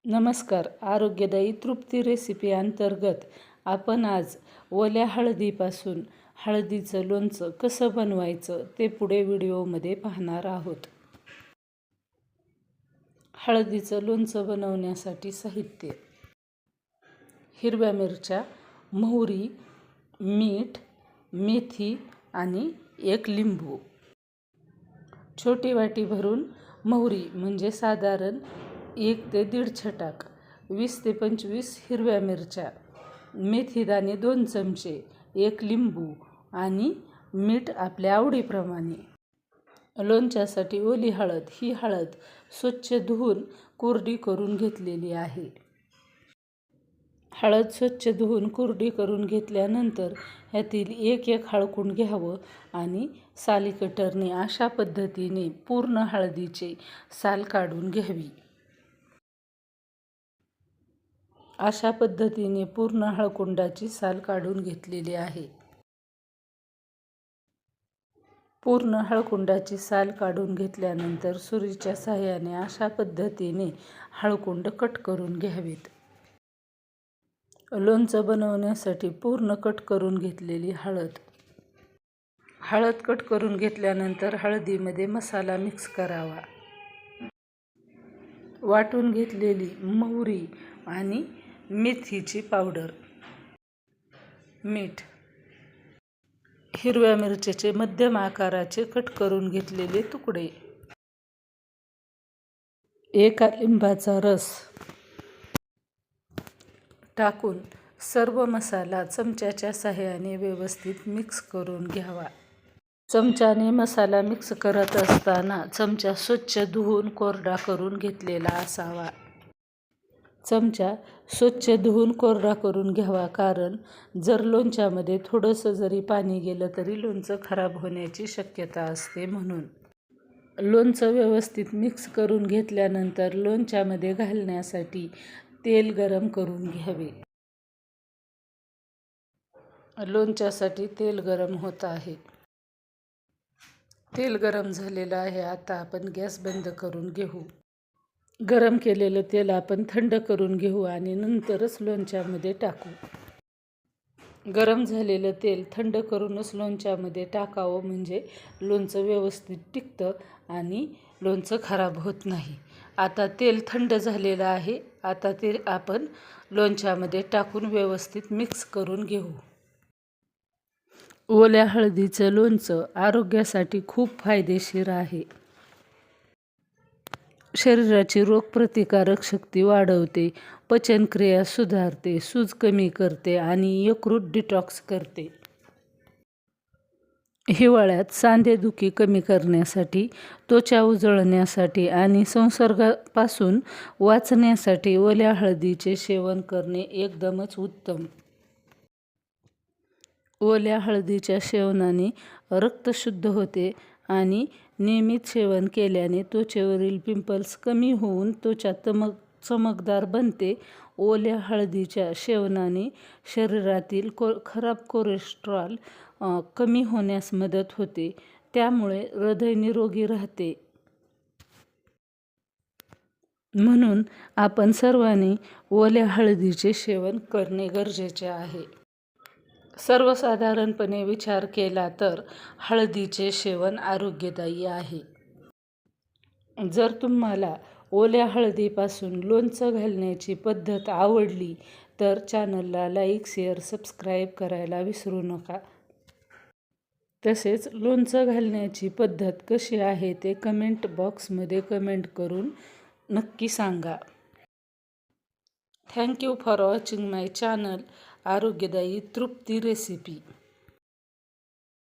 नमस्कार. आरोग्यदायी तृप्ती रेसिपी अंतर्गत आपण आज ओल्या हळदीपासून हळदीचं लोणचं कसं बनवायचं ते पुढे व्हिडिओमध्ये पाहणार आहोत. हळदीचं लोणचं बनवण्यासाठी साहित्य: हिरव्या मिरच्या, मोहरी, मीठ, मेथी आणि एक लिंबू. छोटी वाटी भरून मोहरी म्हणजे साधारण 1 ते 1.5 छटाक, 20 ते 25 हिरव्या मिरच्या, मेथीदाणे 2 चमचे, एक लिंबू आणि मीठ आपल्या आवडीप्रमाणे. लोणच्यासाठी ओली हळद: ही हळद स्वच्छ धुवून कोरडी करून घेतलेली आहे. हळद स्वच्छ धुवून कोरडी करून घेतल्यानंतर ह्यातील एक हळकुंड घ्यावं आणि साली कटरने अशा पद्धतीने पूर्ण हळदीचे साल काढून घ्यावी. अशा पद्धतीने पूर्ण हळकुंडाची साल काढून घेतलेली आहे. पूर्ण हळकुंडाची साल काढून घेतल्यानंतर सुरीच्या साहाय्याने अशा पद्धतीने हळकुंड कट करून घ्यावीत. लोणचं बनवण्यासाठी पूर्ण कट करून घेतलेली हळद कट करून घेतल्यानंतर हळदीमध्ये मसाला मिक्स करावा. वाटून घेतलेली मोहरी आणि मेथीची पावडर, मीठ, हिरव्या मिरच्याचे मध्यम आकाराचे कट करून घेतलेले तुकडे, एका लिंबाचा रस टाकून सर्व मसाला चमच्याच्या साहाय्याने व्यवस्थित मिक्स करून घ्यावा. चमच्याने मसाला मिक्स करत असताना चमचा स्वच्छ धुवून कोरडा करून घेतलेला असावा. चमचा स्वच्छ धुवून कोरडा करून घ्यावा, कारण जर लोणच्यामध्ये थोडंसं जरी पाणी गेलं तरी लोणचं खराब होण्याची शक्यता असते. म्हणून लोणचं व्यवस्थित मिक्स करून घेतल्यानंतर लोणच्यामध्ये घालण्यासाठी तेल गरम करून घ्यावे. लोणच्यासाठी तेल गरम होत आहे. तेल गरम झालेलं आहे. आता आपण गॅस बंद करून घेऊ. गरम केलेलं तेल आपण थंड करून घेऊ आणि नंतरच लोणच्यामध्ये टाकू. गरम झालेलं तेल थंड करूनच लोणच्यामध्ये टाकावं, म्हणजे लोणचं व्यवस्थित टिकतं आणि लोणचं खराब होत नाही. आता तेल थंड झालेलं आहे. आता ते आपण लोणच्यामध्ये टाकून व्यवस्थित मिक्स करून घेऊ. ओल्या हळदीचं लोणचं आरोग्यासाठी खूप फायदेशीर आहे. शरीराची रोगप्रतिकारक शक्ती वाढवते, पचनक्रिया सुधारते, सूज कमी करते आणि यकृत डिटॉक्स करते. हिवाळ्यात सांधेदुखी कमी करण्यासाठी, त्वचा उजळण्यासाठी आणि संसर्गापासून वाचण्यासाठी ओल्या हळदीचे सेवन करणे एकदमच उत्तम. ओल्या हळदीच्या सेवनाने रक्त शुद्ध होते आणि नियमित सेवन केल्याने त्वचेवरील पिंपल्स कमी होऊन त्वचा चमकदार बनते. ओल्या हळदीच्या सेवनाने शरीरातील खराब कोलेस्ट्रॉल कमी होण्यास मदत होते, त्यामुळे हृदय निरोगी राहते. म्हणून आपण सर्वांनी ओल्या हळदीचे सेवन करणे गरजेचे आहे. सर्वसाधारणपणे विचार केला तर हळदीचे सेवन आरोग्यदायी आहे. जर तुम्हाला ओल्या हळदीपासून लोणचं घालण्याची पद्धत आवडली तर चॅनलला लाईक, शेअर, सबस्क्राईब करायला विसरू नका. तसेच लोणचं घालण्याची पद्धत कशी आहे ते कमेंट बॉक्समध्ये कमेंट करून नक्की सांगा. Thank you for watching my channel आरोग्यदायी तृप्ती रेसिपी.